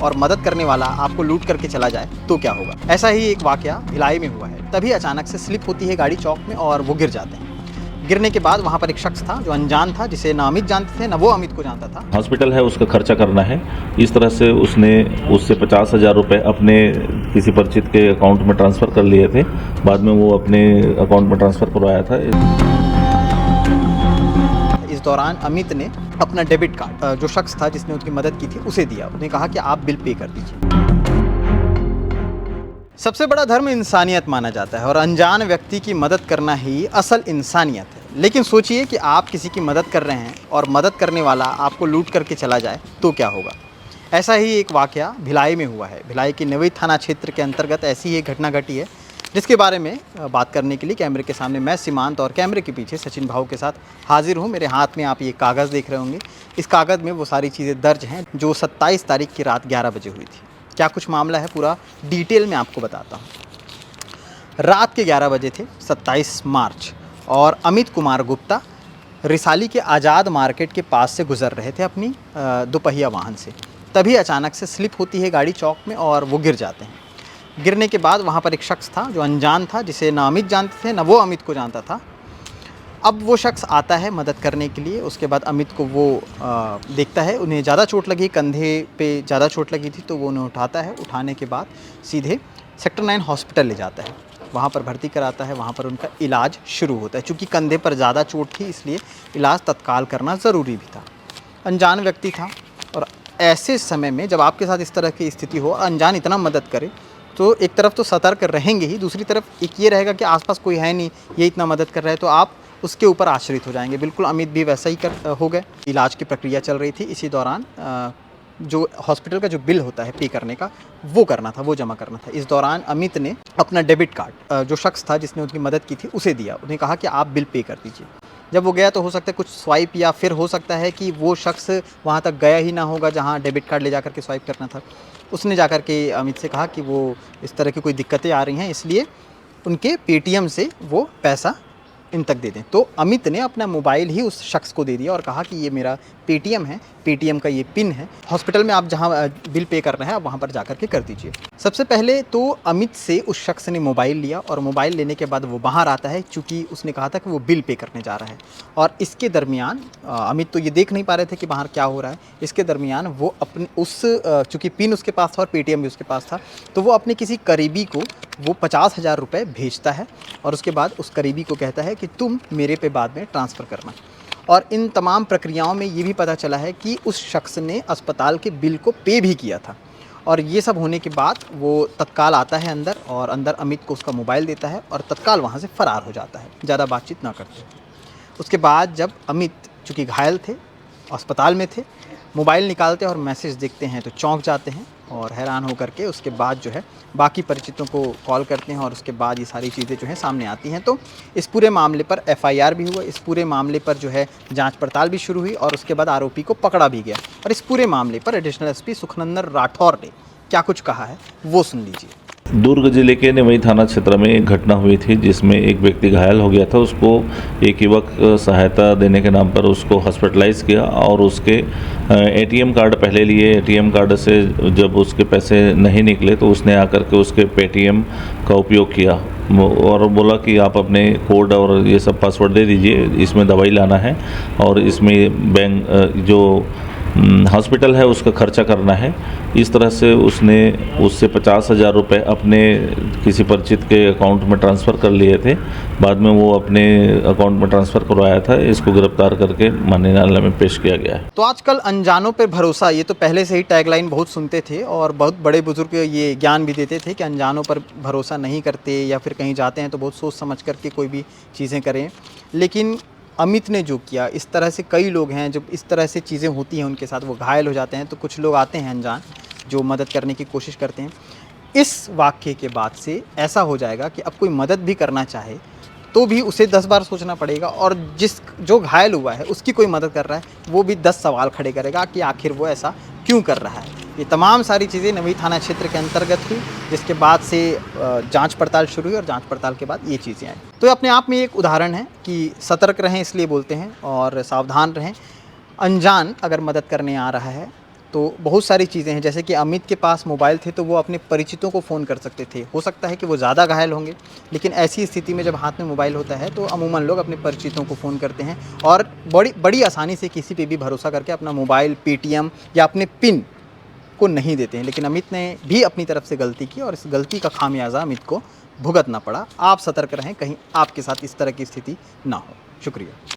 और मदद करने वाला आपको लूट करके चला जाए तो क्या होगा। ऐसा ही एक वाकया भिलाई में हुआ है। तभी अचानक से स्लिप होती है गाड़ी चौक में और वो गिर जाते हैं। गिरने के बाद वहाँ पर एक शख्स था जो अनजान था, जिसे ना अमित जानते थे ना वो अमित को जानता था। हॉस्पिटल है, उसका खर्चा करना है, इस तरह से उसने उससे 50,000 रुपये अपने किसी परिचित के अकाउंट में ट्रांसफ़र कर लिए थे। बाद में वो अपने अकाउंट में ट्रांसफ़र करवाया था। इस दौरान अमित ने अपना डेबिट कार्ड जो शख्स था जिसने उसकी मदद की थी उसे दिया। उसने कहा कि आप बिल पे कर दीजिए। सबसे बड़ा धर्म इंसानियत माना जाता है और अनजान व्यक्ति की मदद करना ही असल इंसानियत है। लेकिन सोचिए कि आप किसी की मदद कर रहे हैं और मदद करने वाला आपको लूट करके चला जाए तो क्या होगा। ऐसा ही एक वाकया भिलाई में हुआ है। भिलाई के नवी थाना क्षेत्र के अंतर्गत ऐसी ही एक घटना घटी है, जिसके बारे में बात करने के लिए कैमरे के सामने मैं सीमांत और कैमरे के पीछे सचिन भाऊ के साथ हाजिर हूँ। मेरे हाथ में आप ये कागज़ देख रहे होंगे। इस कागज़ में वो सारी चीज़ें दर्ज हैं जो 27 तारीख की रात 11 बजे हुई थी। क्या कुछ मामला है पूरा डिटेल में आपको बताता हूँ। रात के 11 बजे थे 27 मार्च और अमित कुमार गुप्ता रिसाली के आज़ाद मार्केट के पास से गुजर रहे थे अपनी दोपहिया वाहन से। तभी अचानक से स्लिप होती है गाड़ी चौक में और वो गिर जाते हैं। गिरने के बाद वहाँ पर एक शख्स था जो अनजान था, जिसे ना अमित जानते थे ना वो अमित को जानता था। अब वो शख्स आता है मदद करने के लिए। उसके बाद अमित को वो देखता है, उन्हें ज़्यादा चोट लगी, कंधे पे ज़्यादा चोट लगी थी, तो वो उन्हें उठाता है। उठाने के बाद सीधे सेक्टर 9 हॉस्पिटल ले जाता है, वहाँ पर भर्ती कराता है। वहाँ पर उनका इलाज शुरू होता है। चूँकि कंधे पर ज़्यादा चोट थी इसलिए इलाज तत्काल करना ज़रूरी भी था। अनजान व्यक्ति था और ऐसे समय में जब आपके साथ इस तरह की स्थिति हो, अनजान इतना मदद करे, तो एक तरफ तो सतर्क रहेंगे ही, दूसरी तरफ एक ये रहेगा कि आसपास कोई है नहीं, ये इतना मदद कर रहा है, तो आप उसके ऊपर आश्रित हो जाएंगे। बिल्कुल अमित भी वैसा ही हो गए। इलाज की प्रक्रिया चल रही थी। इसी दौरान जो हॉस्पिटल का जो बिल होता है पे करने का, वो करना था, वो जमा करना था। इस दौरान अमित ने अपना डेबिट कार्ड जो शख्स था जिसने उसकी मदद की थी उसे दिया। उन्हें कहा कि आप बिल पे कर दीजिए। जब वो गया तो हो सकता है कुछ स्वाइप, या फिर हो सकता है कि वो शख्स वहाँ तक गया ही ना होगा जहाँ डेबिट कार्ड ले जा कर के स्वाइप करना था। उसने जा कर के अमित से कहा कि वो इस तरह की कोई दिक्कतें आ रही हैं, इसलिए उनके पेटीएम से वो पैसा इन तक दे दें। तो अमित ने अपना मोबाइल ही उस शख्स को दे दिया और कहा कि ये मेरा पेटीएम है, पेटीएम का ये पिन है, हॉस्पिटल में आप जहाँ बिल पे कर रहे हैं आप वहाँ पर जा कर के कर दीजिए। सबसे पहले तो अमित से उस शख्स ने मोबाइल लिया और मोबाइल लेने के बाद वो बाहर आता है, चूँकि उसने कहा था कि वो बिल पे करने जा रहा है। और इसके दरमियान अमित तो ये देख नहीं पा रहे थे कि बाहर क्या हो रहा है। इसके दरमियान वो अपने चूँकि पिन उसके पास था और पेटीएम भी उसके पास था, तो वो अपने किसी करीबी को वो 50,000 रुपये भेजता है और उसके बाद उस करीबी को कहता है कि तुम मेरे पे बाद में ट्रांसफ़र करना। और इन तमाम प्रक्रियाओं में ये भी पता चला है कि उस शख्स ने अस्पताल के बिल को पे भी किया था। और ये सब होने के बाद वो तत्काल आता है अंदर और अंदर अमित को उसका मोबाइल देता है और तत्काल वहाँ से फ़रार हो जाता है, ज़्यादा बातचीत ना करते। उसके बाद जब अमित चूँकि घायल थे, अस्पताल में थे, मोबाइल निकालते हैं और मैसेज देखते हैं तो चौंक जाते हैं और हैरान होकर के उसके बाद जो है बाकी परिचितों को कॉल करते हैं और उसके बाद ये सारी चीज़ें जो हैं सामने आती हैं। तो इस पूरे मामले पर एफआईआर भी हुआ, इस पूरे मामले पर जो है जांच पड़ताल भी शुरू हुई और उसके बाद आरोपी को पकड़ा भी गया। और इस पूरे मामले पर एडिशनल एसपी सुखनंदन राठौर ने क्या कुछ कहा है वो सुन लीजिए। दुर्ग जिले के निवई थाना क्षेत्र में एक घटना हुई थी जिसमें एक व्यक्ति घायल हो गया था। उसको एक युवक सहायता देने के नाम पर उसको हॉस्पिटलाइज किया और उसके एटीएम कार्ड पहले लिए। एटीएम कार्ड से जब उसके पैसे नहीं निकले तो उसने आकर के उसके पेटीएम का उपयोग किया और बोला कि आप अपने कोड और ये सब पासवर्ड दे दीजिए, इसमें दवाई लाना है और इसमें बैंक जो हॉस्पिटल है उसका खर्चा करना है। इस तरह से उसने उससे 50,000 रुपये अपने किसी परिचित के अकाउंट में ट्रांसफ़र कर लिए थे। बाद में वो अपने अकाउंट में ट्रांसफ़र करवाया था। इसको गिरफ्तार करके माननीय न्यायालय में पेश किया गया है। तो आजकल अनजानों पे भरोसा, ये तो पहले से ही टैगलाइन बहुत सुनते थे और बहुत बड़े बुजुर्ग ये ज्ञान भी देते थे कि अनजानों पर भरोसा नहीं करते, या फिर कहीं जाते हैं तो बहुत सोच समझ करके कोई भी चीज़ें करें। लेकिन अमित ने जो किया, इस तरह से कई लोग हैं जब इस तरह से चीज़ें होती हैं उनके साथ, वो घायल हो जाते हैं, तो कुछ लोग आते हैं अनजान जो मदद करने की कोशिश करते हैं। इस वाक़ये के बाद से ऐसा हो जाएगा कि अब कोई मदद भी करना चाहे तो भी उसे 10 बार सोचना पड़ेगा, और जो घायल हुआ है उसकी कोई मदद कर रहा है वो भी 10 सवाल खड़े करेगा कि आखिर वो ऐसा क्यों कर रहा है। ये तमाम सारी चीज़ें नवी थाना क्षेत्र के अंतर्गत हुई, जिसके बाद से जांच पड़ताल शुरू हुई और जांच पड़ताल के बाद ये चीज़ें आई। तो अपने आप में एक उदाहरण है कि सतर्क रहें, इसलिए बोलते हैं, और सावधान रहें। अनजान अगर मदद करने आ रहा है तो बहुत सारी चीज़ें हैं, जैसे कि अमित के पास मोबाइल थे तो वो अपने परिचितों को फ़ोन कर सकते थे। हो सकता है कि वो ज़्यादा घायल होंगे, लेकिन ऐसी स्थिति में जब हाथ में मोबाइल होता है तो अमूमन लोग अपने परिचितों को फ़ोन करते हैं और बड़ी बड़ी आसानी से किसी पे भी भरोसा करके अपना मोबाइल, पेटीएम या अपने पिन को नहीं देते हैं। लेकिन अमित ने भी अपनी तरफ से गलती की और इस गलती का खामियाजा अमित को भुगतना पड़ा। आप सतर्क रहें, कहीं आपके साथ इस तरह की स्थिति ना हो। शुक्रिया।